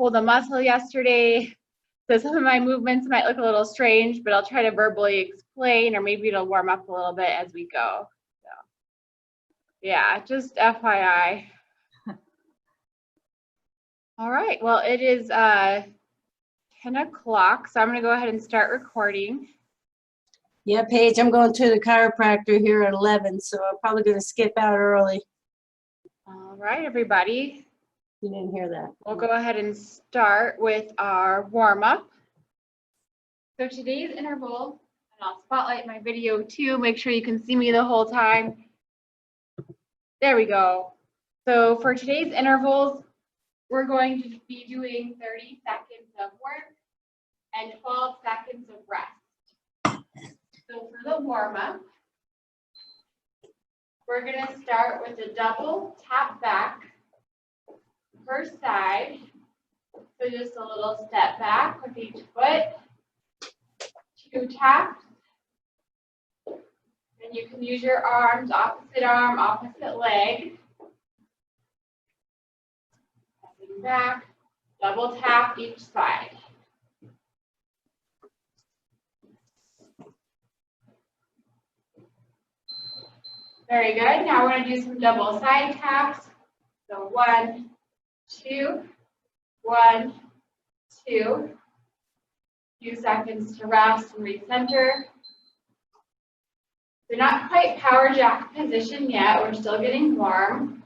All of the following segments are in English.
pull the muscle yesterday. So some of my movements might look a little strange, but I'll try to verbally explain, or maybe it'll warm up a little bit as we go. So yeah, just FYI. All right, well, it is 10 o'clock, so I'm gonna go ahead and start recording. Yeah, Paige, I'm going to the chiropractor here at 11, so I'm probably going to skip out early. All right, everybody. You didn't hear that. We'll go ahead and start with our warm-up. So today's interval, and I'll spotlight my video too, make sure you can see me the whole time. There we go. So for today's intervals, we're going to be doing 30 seconds of work and 12 seconds of rest. So for the warm-up, we're going to start with a double tap back per side. So just a little step back with each foot, 2 taps. And you can use your arms, opposite arm, opposite leg. Stepping back, double tap each side. Very good. Now we're going to do some double side taps. So 1, 2, 1, 2. Few seconds to rest and recenter. We're not quite power jack position yet. We're still getting warm.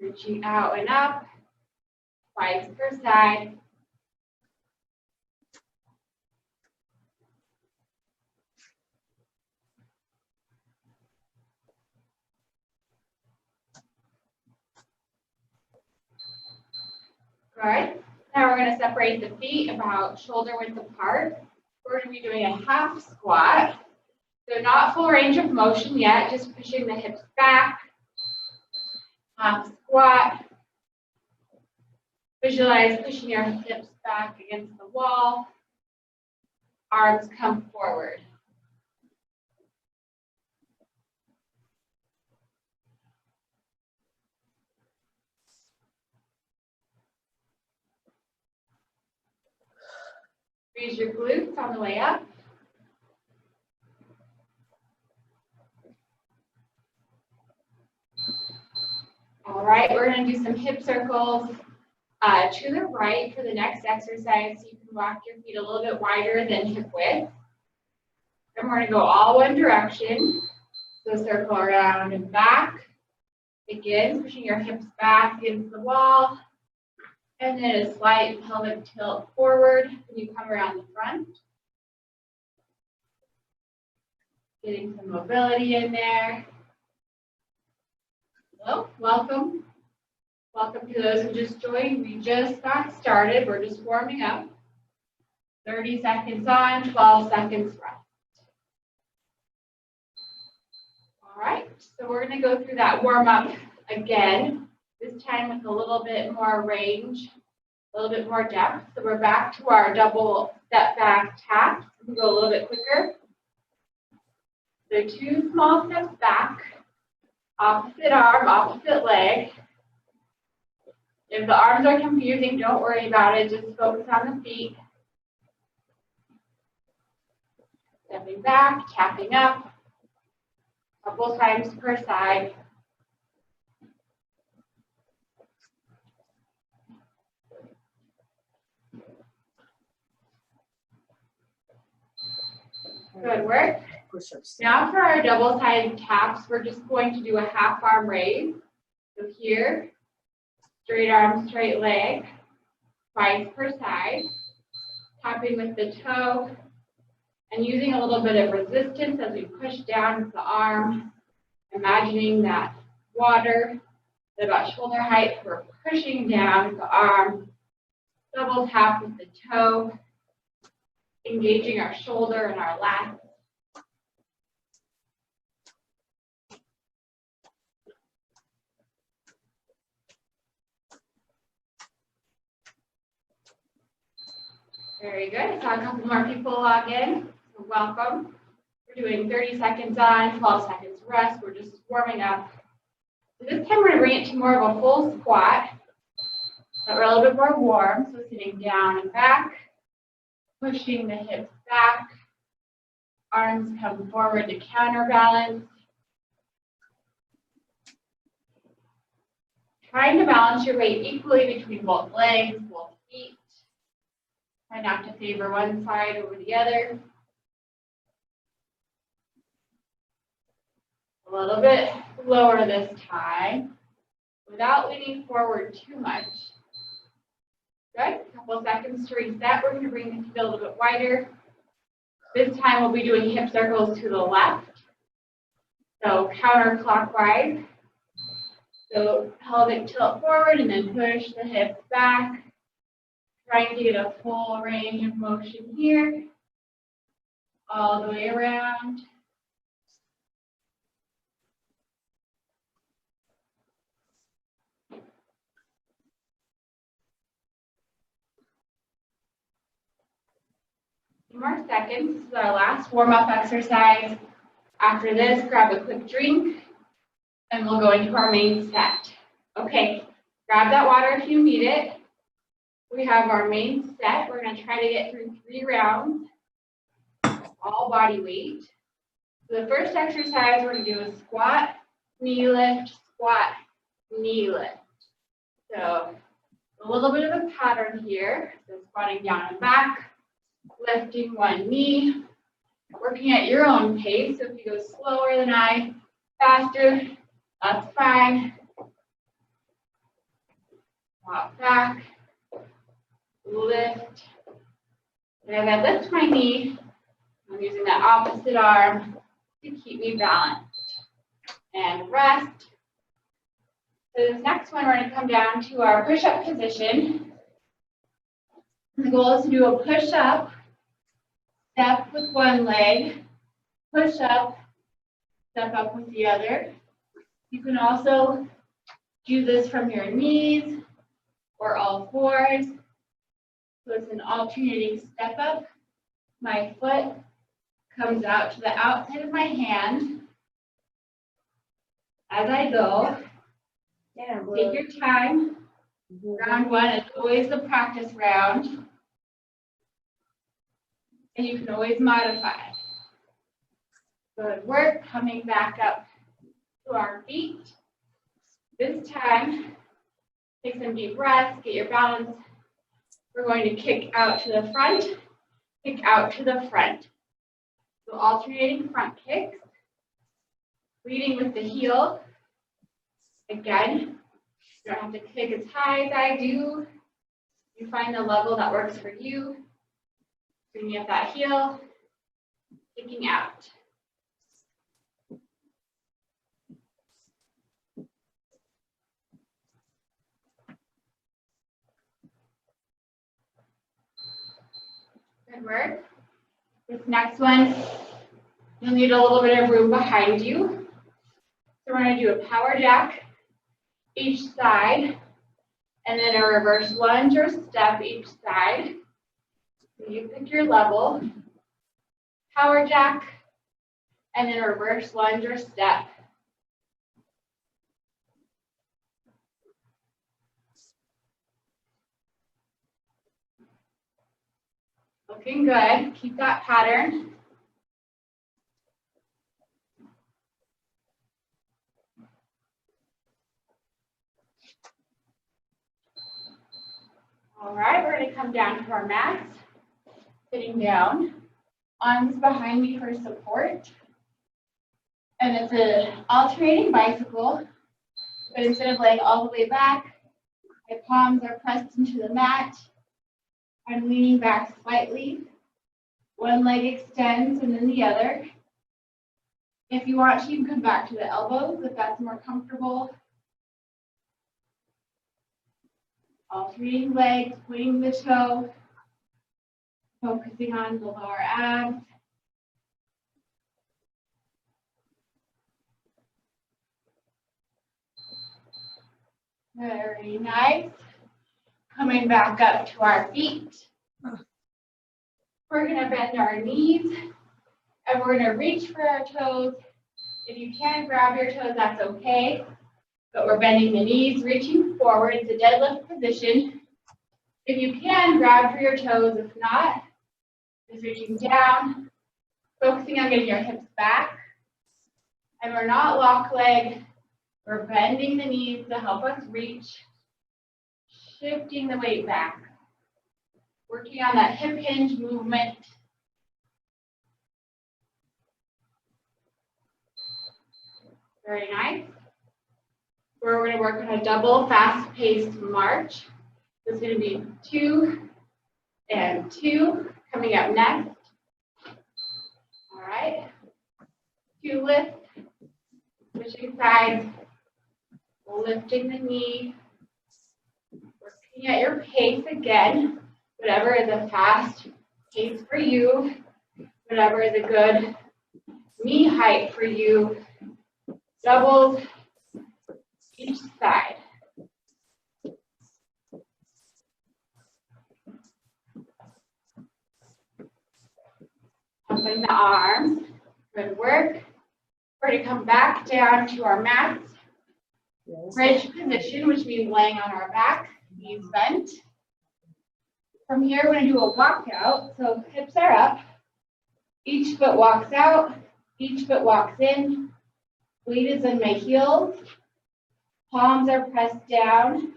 Reaching out and up, twice per side. Good. Now we're going to separate the feet about shoulder width apart. We're going to be doing a half squat. So not full range of motion yet, just pushing the hips back. Half squat. Visualize pushing your hips back against the wall. Arms come forward. Squeeze your glutes on the way up. All right, we're going to do some hip circles to the right for the next exercise. So you can walk your feet a little bit wider than hip width. Then we're going to go all one direction. So circle around and back. Again, pushing your hips back against the wall. And then a slight pelvic tilt forward when you come around the front. Getting some mobility in there. Hello, welcome. Welcome to those who just joined. We just got started. We're just warming up. 30 seconds on, 12 seconds rest. All right, so we're going to go through that warm up again. This time with a little bit more range, a little bit more depth. So we're back to our double step back taps. We can go a little bit quicker. So 2 small steps back, opposite arm, opposite leg. If the arms are confusing, don't worry about it. Just focus on the feet. Stepping back, tapping up, a couple times per side. Good work. Now for our double side taps, we're just going to do a half arm raise. So here, straight arm, straight leg, twice per side. Tapping with the toe and using a little bit of resistance as we push down with the arm. Imagining that water at about shoulder height, we're pushing down with the arm. Double tap with the toe. Engaging our shoulder and our lats. Very good. I saw a couple more people log in. So welcome. We're doing 30 seconds on, 12 seconds rest. We're just warming up. So this time we're going to bring it to more of a full squat. But we're a little bit more warm, so sitting down and back, pushing the hips back, arms come forward to counterbalance. Trying to balance your weight equally between both legs, both feet. Try not to favor one side over the other. A little bit lower this time, without leaning forward too much. Good, a couple seconds to reset. We're going to bring the feet a little bit wider. This time we'll be doing hip circles to the left. So counterclockwise. So pelvic tilt forward and then push the hips back. Trying to get a full range of motion here. All the way around. Few more seconds. This is our last warm-up exercise. After this, grab a quick drink, and we'll go into our main set. Okay, grab that water if you need it. We have our main set. We're going to try to get through 3 rounds, all body weight. So the first exercise we're going to do is squat, knee lift, squat, knee lift. So a little bit of a pattern here. So squatting down and back, lifting one knee, working at your own pace. So if you go slower than I, faster, that's fine. Walk back, lift. And as I lift my knee, I'm using that opposite arm to keep me balanced. And rest. So this next one, we're going to come down to our push-up position. The goal is to do a push-up, step with one leg, push up, step up with the other. You can also do this from your knees or all fours. So it's an alternating step up. My foot comes out to the outside of my hand. As I go, take your time. Round one is always the practice round. And you can always modify. Good work. Coming back up to our feet. This time, take some deep breaths, get your balance. We're going to kick out to the front, kick out to the front. So alternating front kicks, leading with the heel. Again, you don't have to kick as high as I do. You find the level that works for you. Bringing up that heel, kicking out. Good work. This next one, you'll need a little bit of room behind you. So we're going to do a power jack each side, and then a reverse lunge or step each side. So you pick your level, power jack, and then a reverse lunge or step. Looking good. Keep that pattern. All right, we're going to come down to our mats. Sitting down, arms behind me for support. And it's an alternating bicycle, but instead of laying all the way back, my palms are pressed into the mat. I'm leaning back slightly. One leg extends and then the other. If you want to, you can come back to the elbows if that's more comfortable. Alternating legs, pointing the toe. Focusing on the lower abs. Very nice. Coming back up to our feet. We're going to bend our knees And we're gonna reach for our toes. If you can't grab your toes, that's okay. But we're bending the knees, reaching forward. It's a deadlift position. If you can, grab for your toes. If not, just reaching down, focusing on getting your hips back. And we're not lock leg. We're bending the knees to help us reach, shifting the weight back. Working on that hip hinge movement. Very nice. We're going to work on a double fast-paced march. This is going to be 2 and 2 coming up next. All right. 2 lift, switching sides, lifting the knee, working at your pace again, whatever is a fast pace for you, whatever is a good knee height for you. Doubles each side. Open the arms. Good work. We're going to come back down to our mats. Bridge position, which means laying on our back, knees bent. From here, we're going to do a walkout. So hips are up. Each foot walks out. Each foot walks in. Weight is in my heels. Palms are pressed down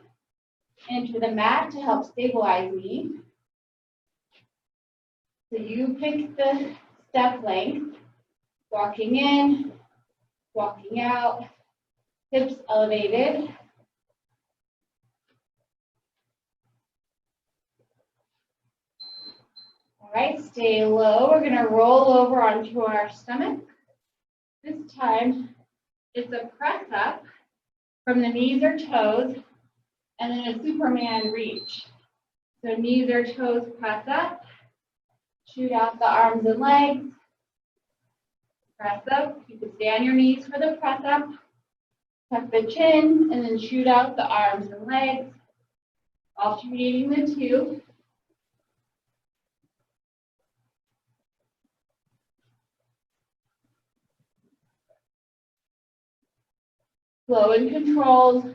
into the mat to help stabilize me. So you pick the step length, walking in, walking out, hips elevated. All right, stay low. We're going to roll over onto our stomach. This time, it's a press up from the knees or toes, and then a Superman reach. So knees or toes press up, shoot out the arms and legs, press up. You can stay on your knees for the press up, tuck the chin, and then shoot out the arms and legs, alternating the two. Slow and controlled.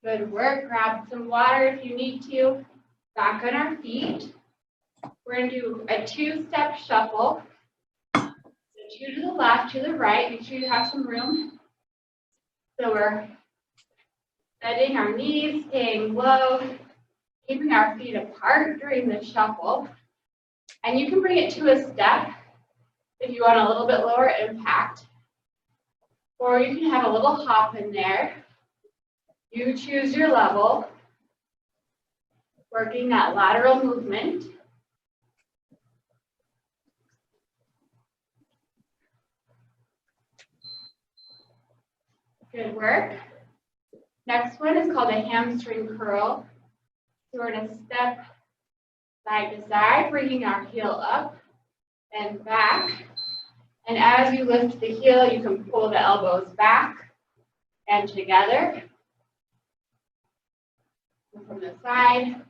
Good work. Grab some water if you need to. Back on our feet. We're going to do a 2-step shuffle. So 2 to the left, to the right. Make sure you have some room. So we're bending our knees, staying low, keeping our feet apart during the shuffle. And you can bring it to a step if you want a little bit lower impact. Or you can have a little hop in there. You choose your level. Working that lateral movement. Good work. Next one is called a hamstring curl. So we're going to step side to side, bringing our heel up and back. And as you lift the heel, you can pull the elbows back and together. And from the side,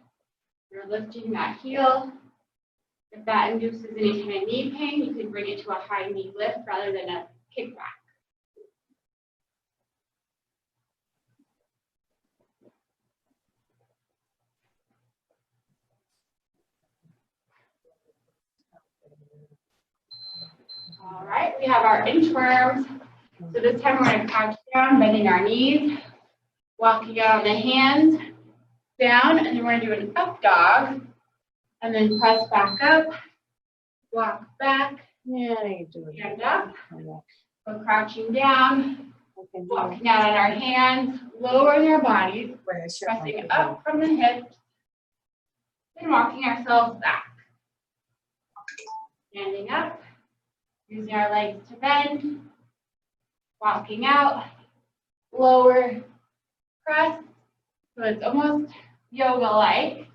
you're lifting that heel. If that induces any kind of knee pain, you can bring it to a high knee lift rather than a kickback. All right, we have our inchworms. So this time we're going to crouch down, bending our knees, walking out on the hands down, and then we're going to do an up dog, and then press back up, walk back, stand up, go crouching down, walking out on our hands, lowering our bodies, pressing up from the hips, and walking ourselves back. Standing up, using our legs to bend, walking out, lower, press, so it's almost yoga-like.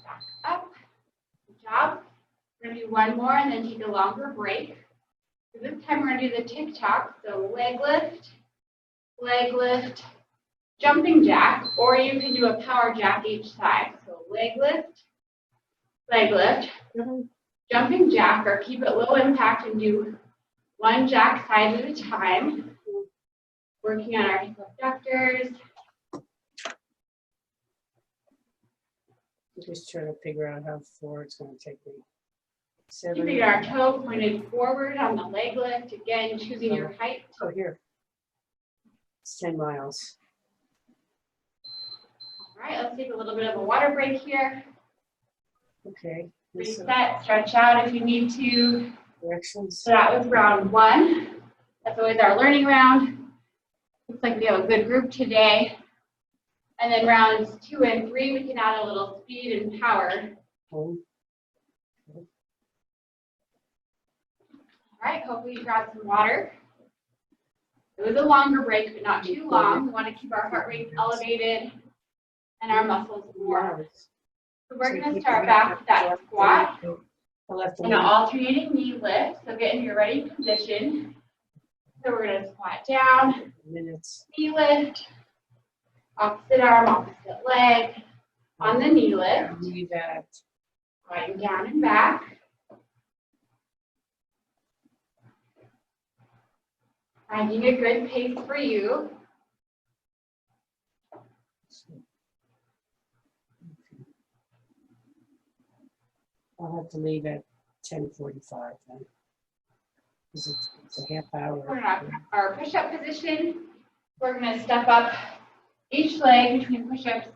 Back up, good job. We're going to do one more and then take a longer break. So this time we're going to do the tick-tock, so leg lift, jumping jack, or you can do a power jack each side. So leg lift, leg lift, jumping jack, or keep it low impact and do one jack side at a time. Working on our hip abductors. I'm just trying to figure out how far it's going to take me. Keeping our toe pointed forward on the leg lift. Again, choosing your height. Oh, here. It's 10 miles. All right, let's take a little bit of a water break here. Okay. Reset, stretch out if you need to. Directions. So that was round 1. That's always our learning round. Looks like we have a good group today. And then rounds 2 and 3, we can add a little speed and power. Oh. All right, hopefully you grabbed some water. It was a longer break, but not too long. We want to keep our heart rate elevated and our muscles warm. So we're going to start back with that squat and an alternating knee lift. So get in your ready position. So we're going to squat down, knee lift, opposite arm, opposite leg, on the knee lift. Leave that. Squatting down and back. Finding a good pace for you. I'll have to leave at 10:45 then. It's a half hour. We're in our push-up position. We're going to step up each leg between push-ups.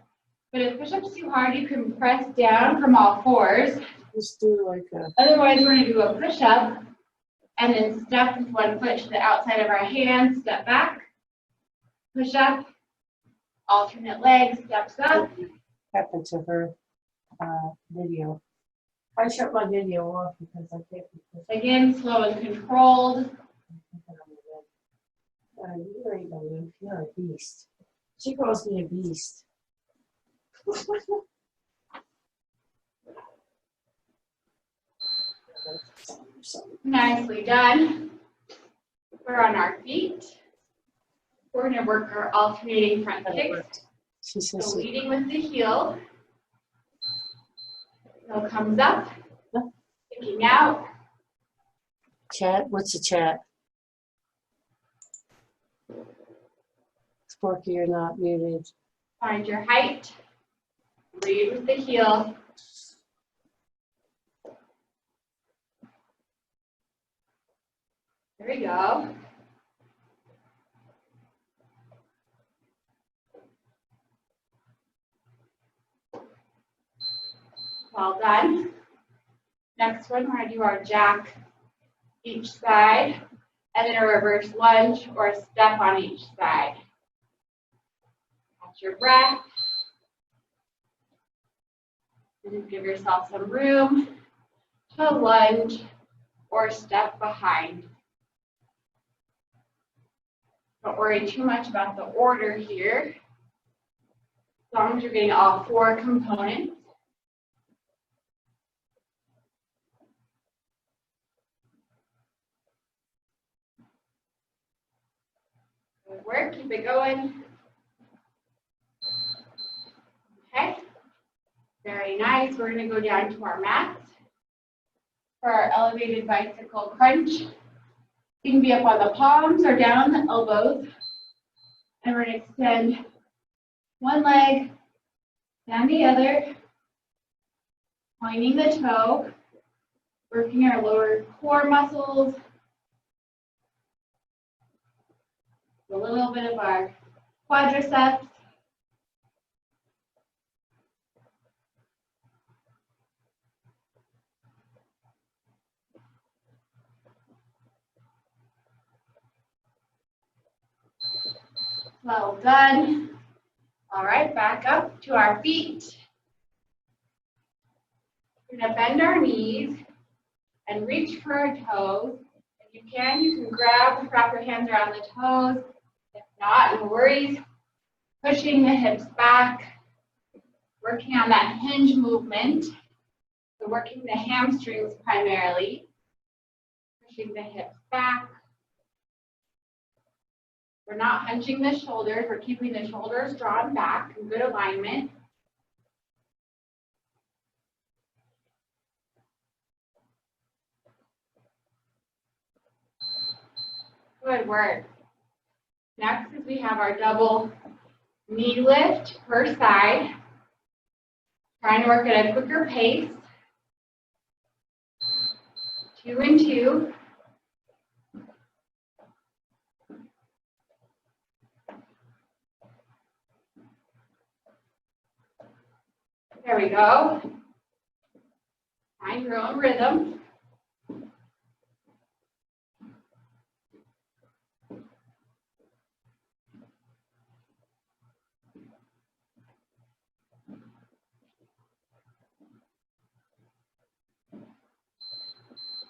But if push-ups too hard, you can press down from all fours. Just do like a. Otherwise, we're going to do a push-up and then step with one foot to the outside of our hand, step back, push up, alternate leg, steps up. Happened to her video. I shut my video off because I can't. Again, slow and controlled. You ain't gonna live. You're a beast. She calls me a beast. Nicely done. We're on our feet. We're going to work our alternating front kicks. So leading with the heel. Heel comes up, kicking out. Chat? What's the chat? Sparky, you're not muted. Find your height. Lead with the heel. There we go. Well done. Next one, we're going to do our jack each side, and then a reverse lunge or a step on each side. Catch your breath. And give yourself some room to lunge or step behind. Don't worry too much about the order here, as long as you're getting all 4 components. Good work, keep it going. Okay, very nice. We're going to go down to our mats for our elevated bicycle crunch. You can be up on the palms or down on the elbows. And we're going to extend one leg, down the other, pointing the toe, working our lower core muscles, a little bit of our quadriceps. Well done. All right, back up to our feet. We're going to bend our knees and reach for our toes. If you can wrap your hands around the toes. If not, no worries. Pushing the hips back, working on that hinge movement. So working the hamstrings primarily. Pushing the hips back. We're not hunching the shoulders. We're keeping the shoulders drawn back in good alignment. Good work. Next is we have our double knee lift per side. Trying to work at a quicker pace. 2 and 2. There we go. Find your own rhythm.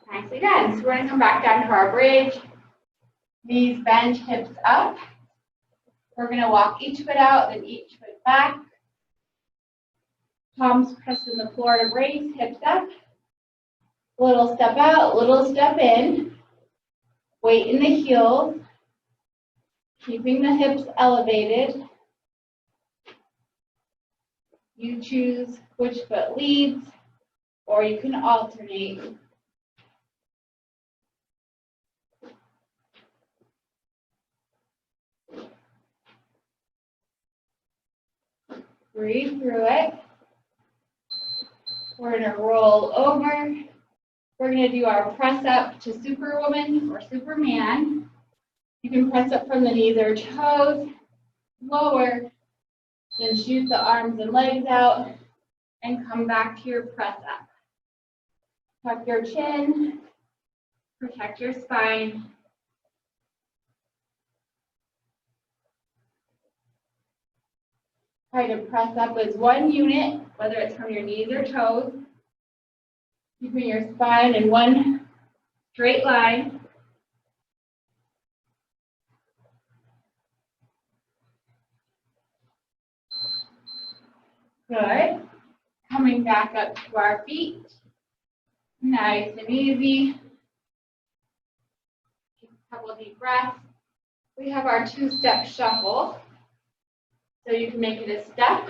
Nicely done. So we're going to come back down to our bridge. Knees bend, hips up. We're going to walk each foot out, then each foot back. Palms pressed in the floor to raise, hips up. Little step out, little step in. Weight in the heels. Keeping the hips elevated. You choose which foot leads, or you can alternate. Breathe through it. We're going to roll over. We're going to do our press up to Superwoman or Superman. You can press up from the knees or toes, lower, then shoot the arms and legs out, and come back to your press up. Tuck your chin, protect your spine. Try to press up as one unit, whether it's from your knees or toes. Keeping your spine in one straight line. Good. Coming back up to our feet. Nice and easy. Take a couple of deep breaths. We have our two-step shuffle. So you can make it a step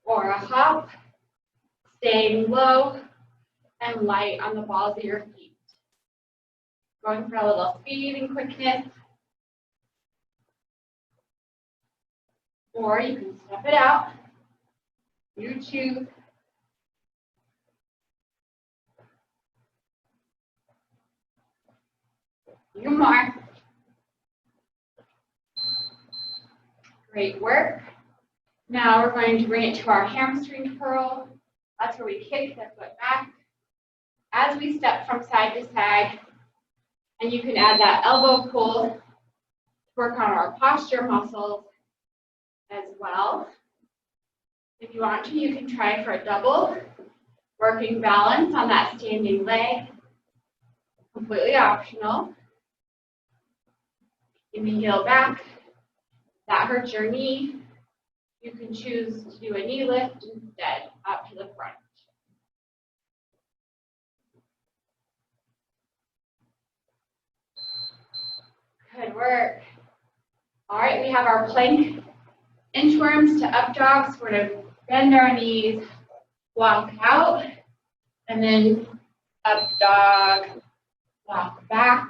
or a hop, staying low and light on the balls of your feet. Going for a little speed and quickness. Or you can step it out. You choose. You mark. Great work. Now we're going to bring it to our hamstring curl. That's where we kick the foot back as we step from side to side. And you can add that elbow pull to work on our posture muscles as well. If you want to, you can try for a double, working balance on that standing leg. Completely optional. Give the heel back. That hurts your knee. You can choose to do a knee lift instead, up to the front. Good work. All right, we have our plank inchworms to up dogs. We're going to bend our knees, walk out, and then up dog, walk back,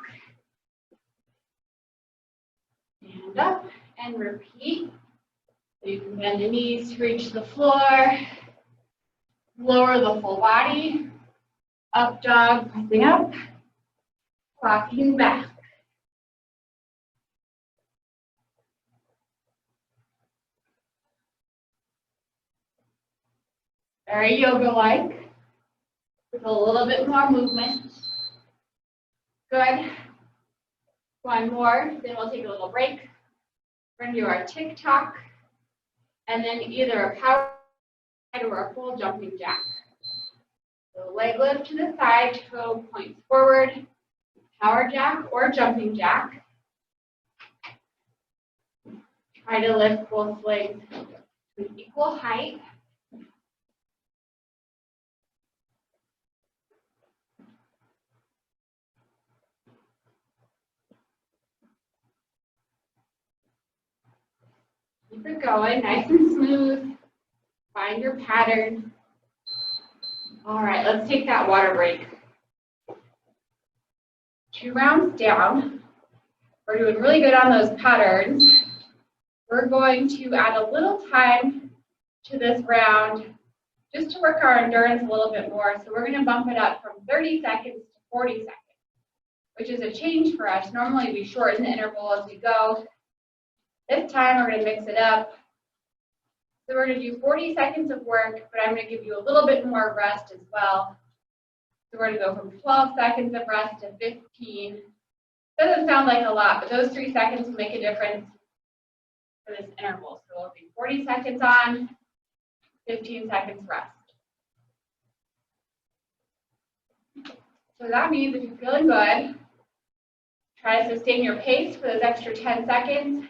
stand up, and repeat. So you can bend the knees to reach the floor, lower the full body, up dog, pressing up, walking back. Very yoga-like, with a little bit more movement. Good. One more, then we'll take a little break. We're going to do our tick-tock, and then either a power or a full jumping jack. So leg lift to the side, toe points forward, power jack or jumping jack. Try to lift both legs to an equal height. Keep it going, nice and smooth. Find your pattern. All right, let's take that water break. 2 rounds down. We're doing really good on those patterns. We're going to add a little time to this round just to work our endurance a little bit more. So we're going to bump it up from 30 seconds to 40 seconds, which is a change for us. Normally we shorten the interval as we go. This time we're going to mix it up. So we're going to do 40 seconds of work, but I'm going to give you a little bit more rest as well. So we're going to go from 12 seconds of rest to 15. Doesn't sound like a lot, but those 3 seconds will make a difference for this interval. So it'll be 40 seconds on, 15 seconds rest. So that means if you're feeling good, try to sustain your pace for those extra 10 seconds.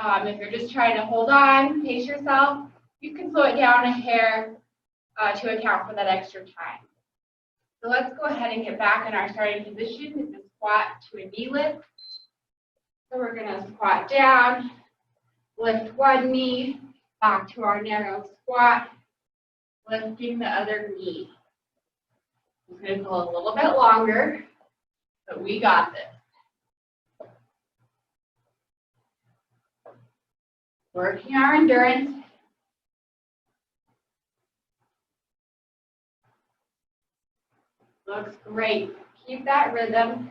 If you're just trying to hold on, pace yourself, you can slow it down a hair to account for that extra time. So let's go ahead and get back in our starting position with the squat to a knee lift. So we're going to squat down, lift one knee, back to our narrow squat, lifting the other knee. It's going to go a little bit longer, but we got this. Working our endurance. Looks great. Keep that rhythm.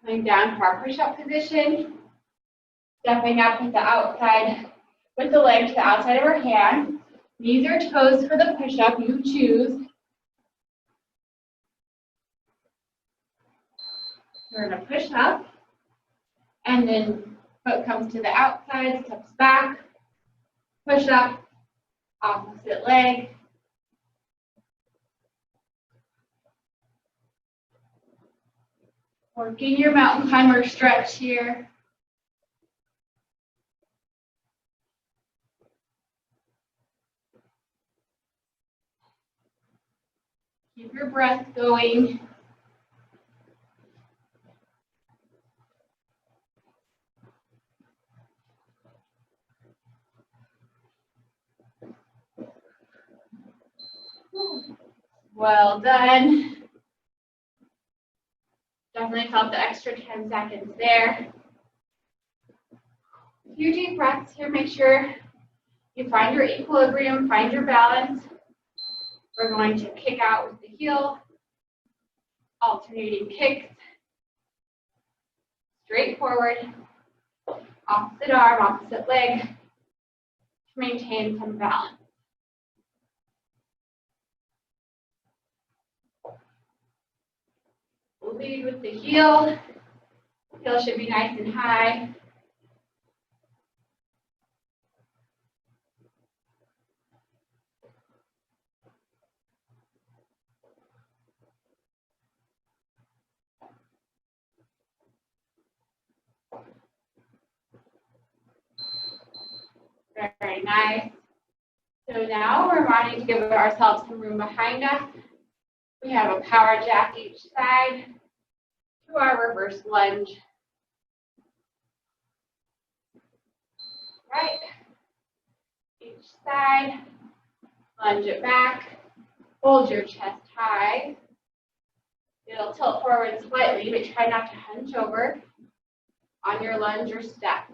Coming down to our push-up position. Stepping up with the outside, with the leg to the outside of our hand. Knees or toes for the push-up, you choose. We're going to push up, and then foot comes to the outside, steps back, push up, opposite leg. Working your mountain climber stretch here. Keep your breath going. Well done. Definitely felt the extra 10 seconds there. A few deep breaths here. Make sure you find your equilibrium, find your balance. We're going to kick out with the heel, alternating kicks, straight forward, opposite arm, opposite leg, to maintain some balance. We'll lead with the heel. Heel should be nice and high. Very nice. So now we're wanting to give ourselves some room behind us. We have a power jack each side to our reverse lunge. Right. Each side, lunge it back, hold your chest high. It'll tilt forward slightly, but try not to hunch over on your lunge or step.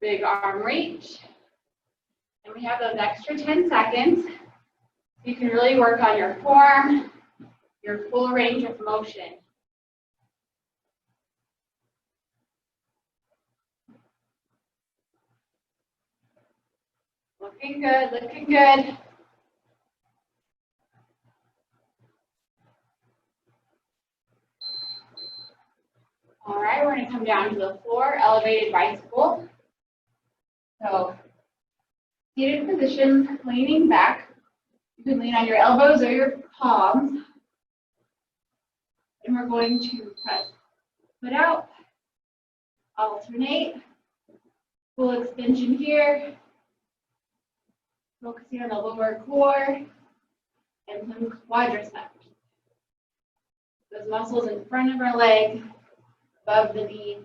Big arm reach. And we have those extra 10 seconds. You can really work on your form, your full range of motion. Looking good, looking good. All right, we're going to come down to the floor, elevated bicycle. So, seated position, leaning back. You can lean on your elbows or your palms. And we're going to press foot out, alternate, full extension here. Focusing on the lower core and some quadriceps. Those muscles in front of our leg, above the knee.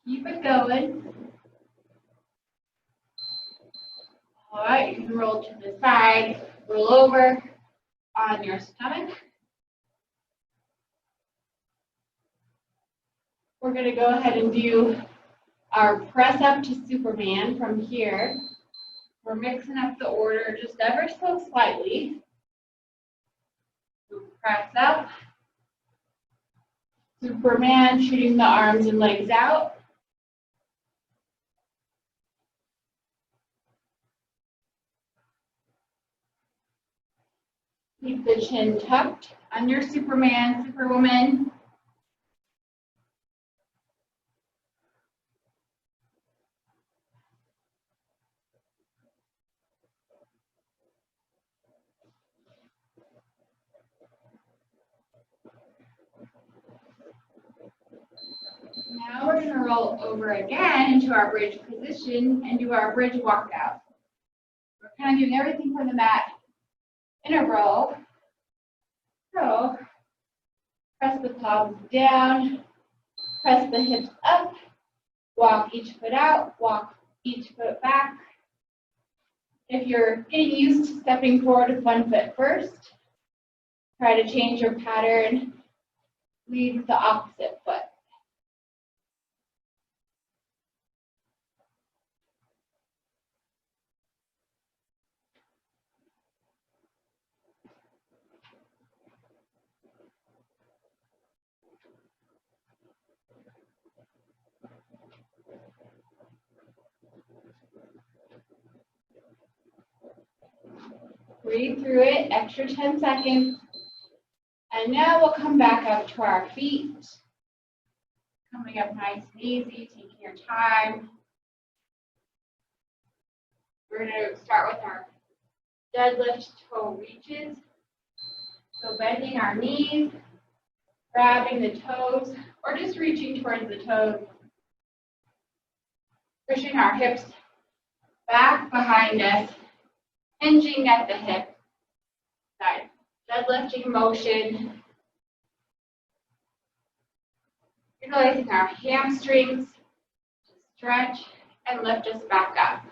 Keep it going. All right, you can roll to the side, roll over on your stomach. We're going to go ahead and do our press up to Superman from here. We're mixing up the order just ever so slightly. So press up. Superman, shooting the arms and legs out. Keep the chin tucked on your Superman, Superwoman. Now we're going to roll over again into our bridge position and do our bridge walkout. We're kind of doing everything from the mat in a row. So press the palms down, press the hips up, walk each foot out, walk each foot back. If you're getting used to stepping forward with one foot first, try to change your pattern, lead with the opposite foot. Breathe through it, extra 10 seconds. And now we'll come back up to our feet. Coming up nice and easy, taking your time. We're going to start with our deadlift toe reaches. So bending our knees, grabbing the toes, or just reaching towards the toes. Pushing our hips back behind us, hinging at the hip. Side deadlifting motion. Utilizing our hamstrings to stretch and lift us back up.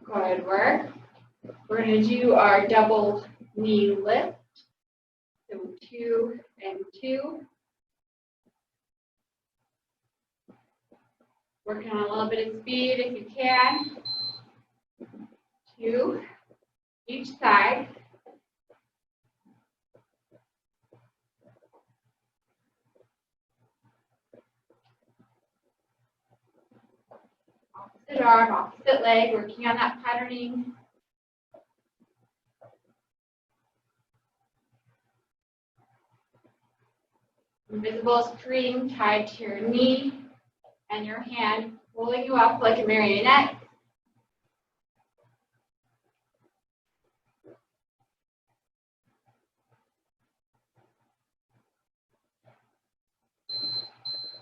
Good work. We're going to do our double knee lift. So 2 and 2. Working on a little bit of speed if you can. 2 each side. Opposite arm, opposite leg, working on that patterning. Invisible string tied to your knee and your hand pulling you up like a marionette.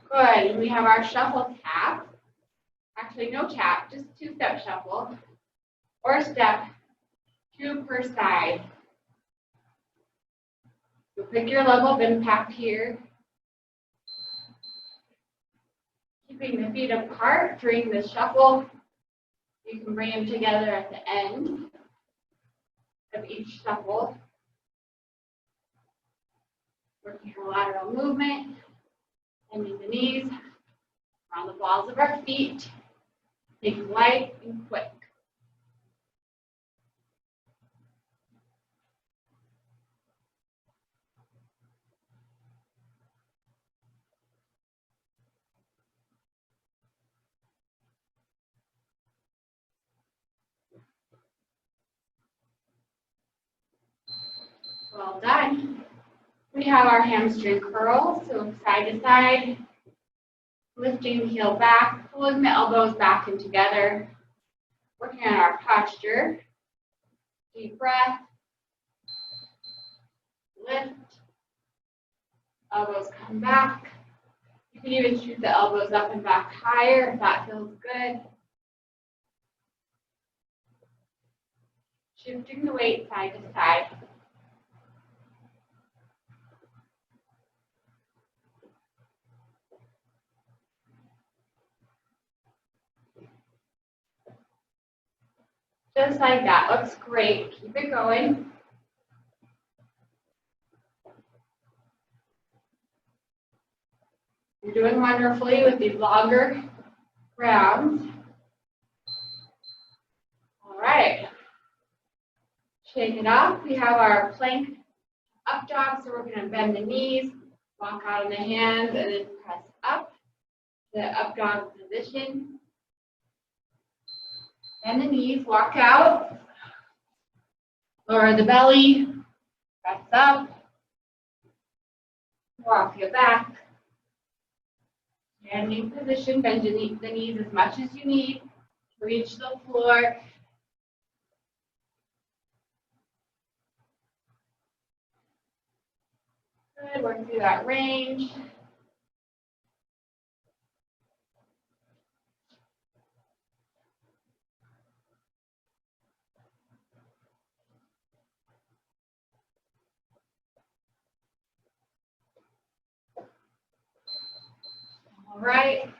Good, and we have our shuffle tap. Actually, no tap, just 2-step shuffle. Or step 2 per side. So pick your level of impact here. Keeping the feet apart during the shuffle. You can bring them together at the end of each shuffle. Working our lateral movement. Bending the knees around the balls of our feet. Think light and quick. Well done. We have our hamstring curl, so side to side, lifting the heel back, pulling the elbows back and together, working on our posture. Deep breath, lift, elbows come back. You can even shoot the elbows up and back higher if that feels good. Shifting the weight side to side. Just like that, looks great. Keep it going. You're doing wonderfully with these longer rounds. All right. Shake it off. We have our plank up dog, so we're going to bend the knees, walk out on the hands, and then press up to up dog position. Bend the knees, walk out, lower the belly, press up, walk your back. Standing position, bend the knees as much as you need to reach the floor. Good, work through that range. All right,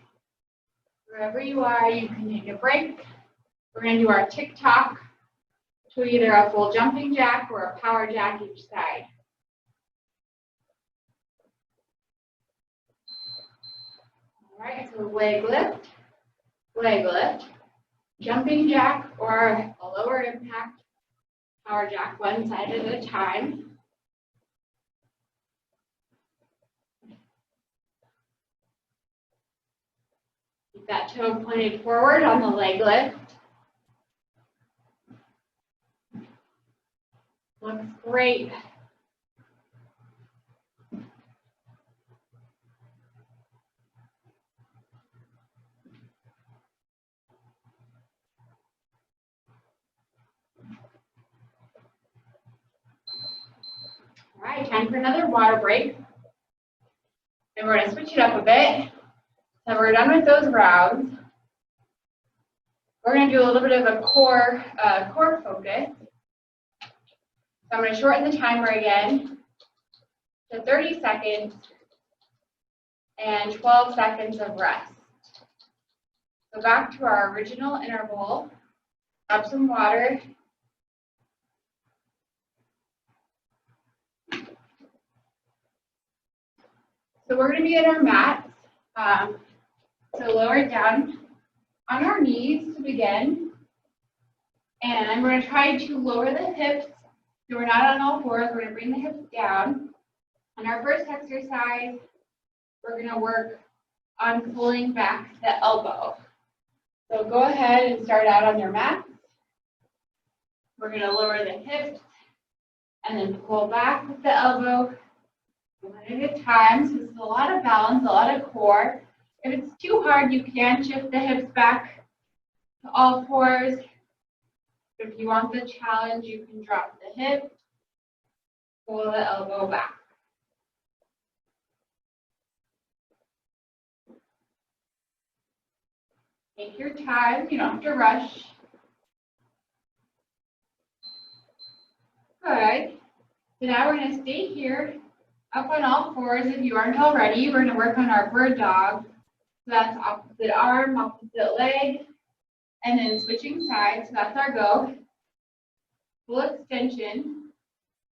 wherever you are, you can take a break. We're going to do our tick-tock to either a full jumping jack or a power jack each side. All right, so leg lift, jumping jack or a lower impact power jack, one side at a time. Keep that toe pointed forward on the leg lift. Looks great. All right, time for another water break. And we're going to switch it up a bit. So we're done with those rounds. We're going to do a little bit of a core focus. So I'm going to shorten the timer again to 30 seconds and 12 seconds of rest. So back to our original interval. Grab some water. So we're going to be in our mats. So lower it down on our knees to begin. And I'm going to try to lower the hips. So we're not on all fours. We're going to bring the hips down. On our first exercise, we're going to work on pulling back the elbow. So go ahead and start out on your mat. We're going to lower the hips and then pull back with the elbow one at a time. So this is a lot of balance, a lot of core. If it's too hard, you can shift the hips back to all fours. If you want the challenge, you can drop the hip, pull the elbow back. Take your time, you don't have to rush. Good. So now we're going to stay here, up on all fours. If you aren't already, we're going to work on our bird dog. So that's opposite arm, opposite leg, and then switching sides. So that's our go. Full extension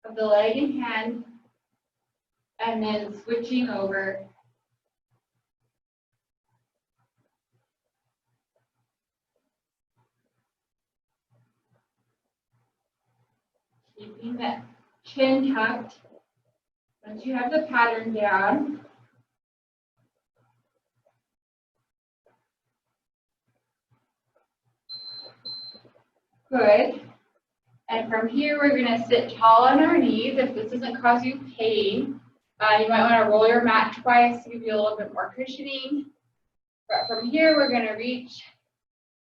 of the leg and hand, and then switching over. Keeping the chin tucked. Once you have the pattern down, good. And from here, we're going to sit tall on our knees. If this doesn't cause you pain, you might want to roll your mat twice to give you a little bit more cushioning. But from here, we're going to reach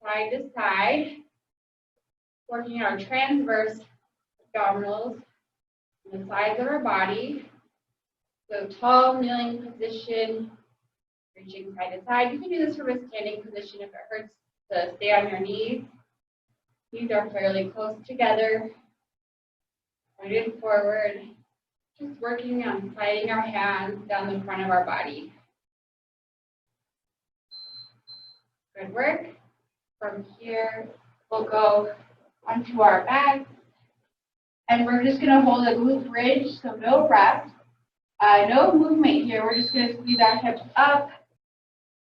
side to side, working our transverse abdominals on the sides of our body. So tall kneeling position, Reaching side to side. You can do this from a standing position if it hurts to stay on your knees. Knees are fairly close together. Right and forward. Just working on sliding our hands down the front of our body. Good work. From here, we'll go onto our back. And we're just going to hold a glute bridge, so no rest. No movement here. We're just going to squeeze our hips up,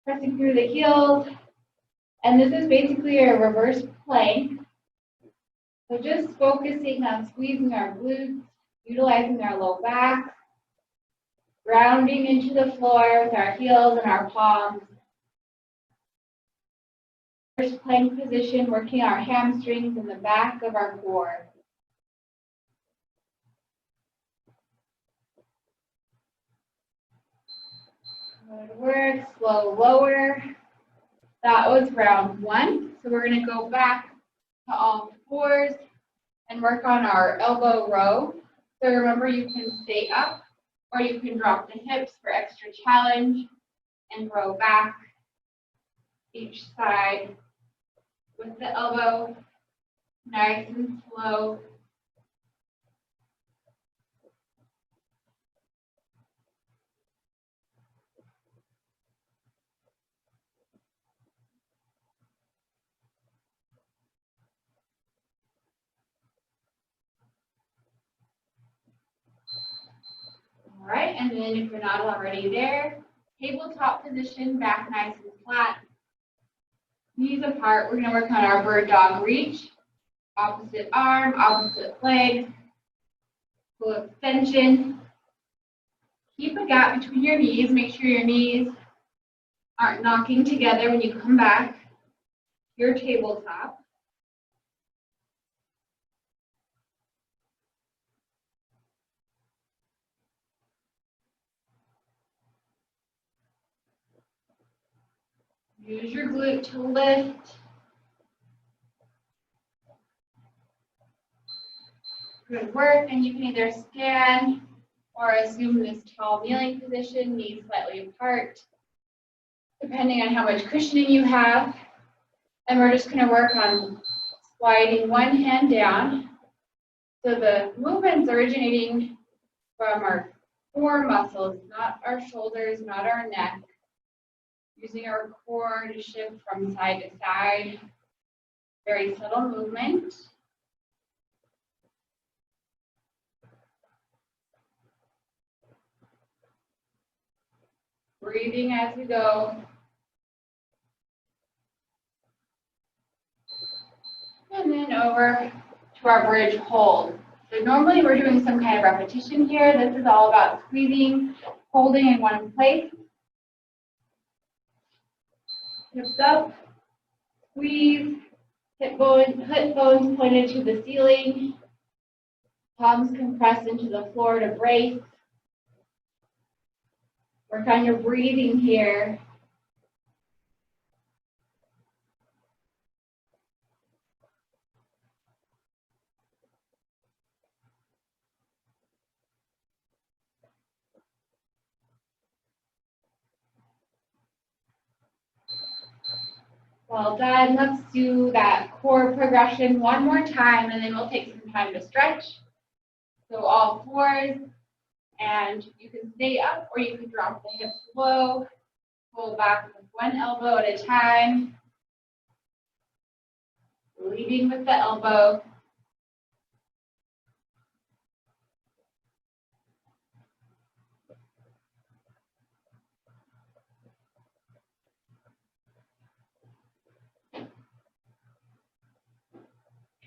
pressing through the heels. And this is basically a reverse plank. So just focusing on squeezing our glutes, utilizing our low back, grounding into the floor with our heels and our palms. Reverse plank position, working our hamstrings and the back of our core. Good work, slow lower. That was round one. So we're going to go back to all fours and work on our elbow row. So remember, you can stay up or you can drop the hips for extra challenge and row back each side with the elbow, nice and slow. All right, and then if you're not already there, tabletop position, back nice and flat. Knees apart, we're going to work on our bird dog reach. Opposite arm, opposite leg, full extension. Keep a gap between your knees. Make sure your knees aren't knocking together when you come back to your tabletop. Use your glute to lift. Good work, and you can either stand or assume this tall kneeling position, knees slightly apart, depending on how much cushioning you have. And we're just going to work on sliding one hand down. So the movement's originating from our core muscles, not our shoulders, not our neck. Using our core to shift from side to side. Very subtle movement. Breathing as we go. And then over to our bridge hold. So normally we're doing some kind of repetition here. This is all about squeezing, holding in one place. Hips up, squeeze, hip bones pointed to the ceiling. Palms compress into the floor to brace. Work on your breathing here. Well done. Let's do that core progression one more time, and then we'll take some time to stretch. So all fours, and you can stay up or you can drop the hips low. Pull back with one elbow at a time. Leading with the elbow.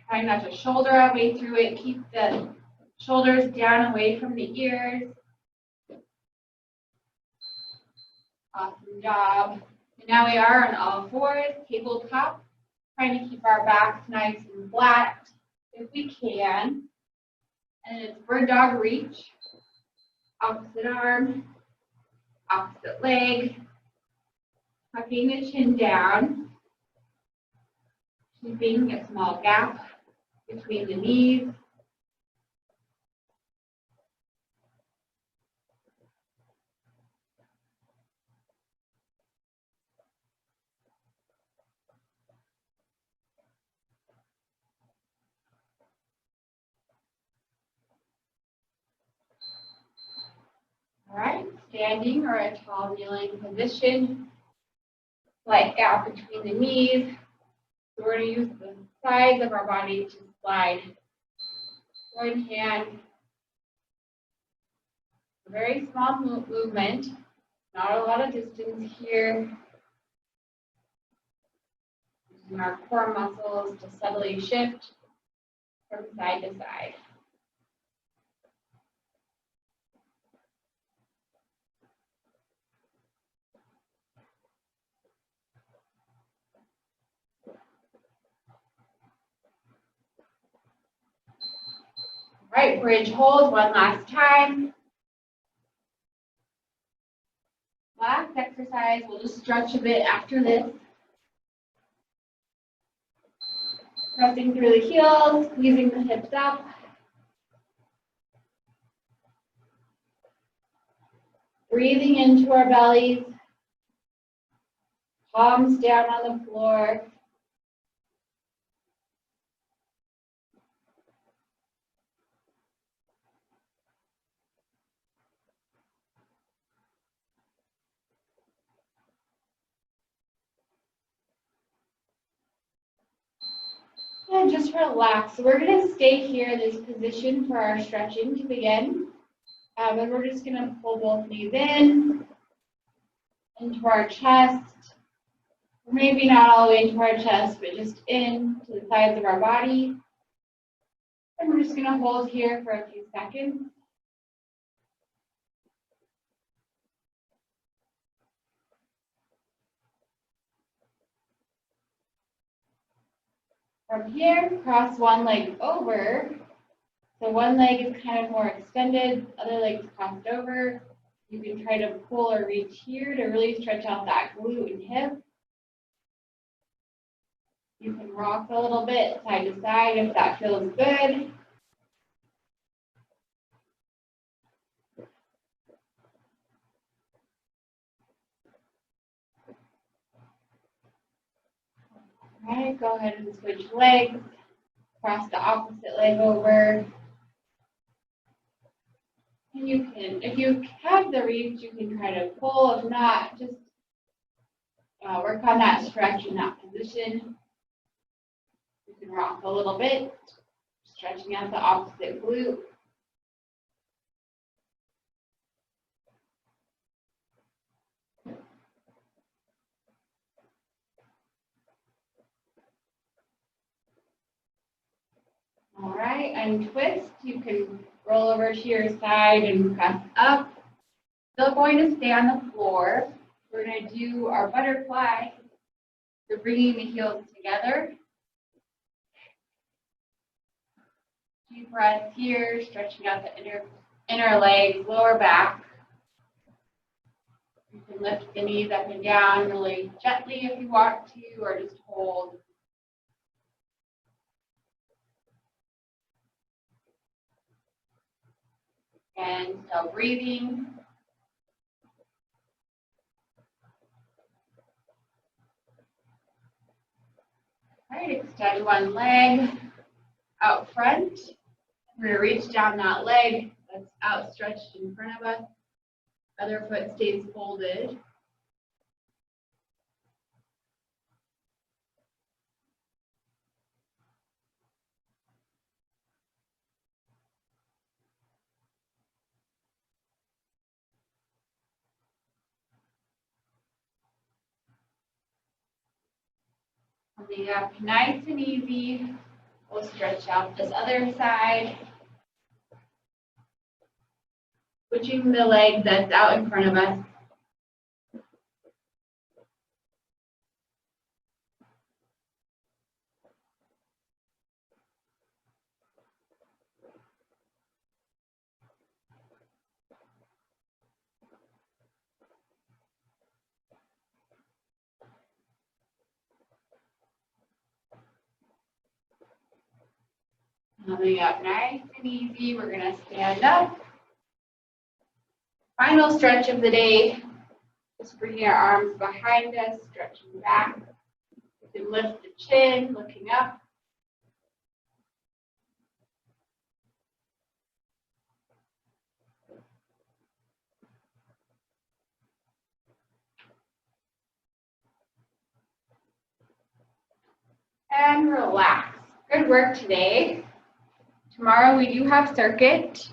Try not to shoulder our way through it. Keep the shoulders down away from the ears. Awesome job. And now we are on all fours, tabletop, trying to keep our backs nice and flat if we can. And it's bird dog reach. Opposite arm, opposite leg. Tucking the chin down. Keeping a small gap between the knees. All right, standing or a tall kneeling position, slight gap between the knees. So we're going to use the sides of our body to slide one hand. A very small movement, not a lot of distance here. Using our core muscles to subtly shift from side to side. All right, bridge hold one last time. Last exercise, we'll just stretch a bit after this. Pressing through the heels, squeezing the hips up. Breathing into our bellies. Palms down on the floor. And just relax. So we're going to stay here in this position for our stretching to begin. And we're just going to pull both knees in, into our chest. Maybe not all the way into our chest, but just in to the sides of our body. And we're just going to hold here for a few seconds. From here, cross one leg over. So one leg is kind of more extended, other leg is crossed over. You can try to pull or reach here to really stretch out that glute and hip. You can rock a little bit side to side if that feels good. All right, go ahead and switch legs. Cross the opposite leg over. And you can, if you have the reach, you can try to pull. If not, just work on that stretch in that position. You can rock a little bit, stretching out the opposite glute. All right, untwist. You can roll over to your side and press up. Still going to stay on the floor. We're going to do our butterfly. So bringing the heels together. Deep breaths here, stretching out the inner legs, lower back. You can lift the knees up and down really gently if you want to, or just hold. And still breathing. All right, extend one leg out front. We're going to reach down that leg that's outstretched in front of us. Other foot stays folded. Coming up nice and easy. We'll stretch out this other side. Switching the leg that's out in front of us. Coming up nice and easy, we're going to stand up. Final stretch of the day. Just bringing our arms behind us, stretching back. You can lift the chin, looking up. And relax. Good work today. Tomorrow we do have circuit.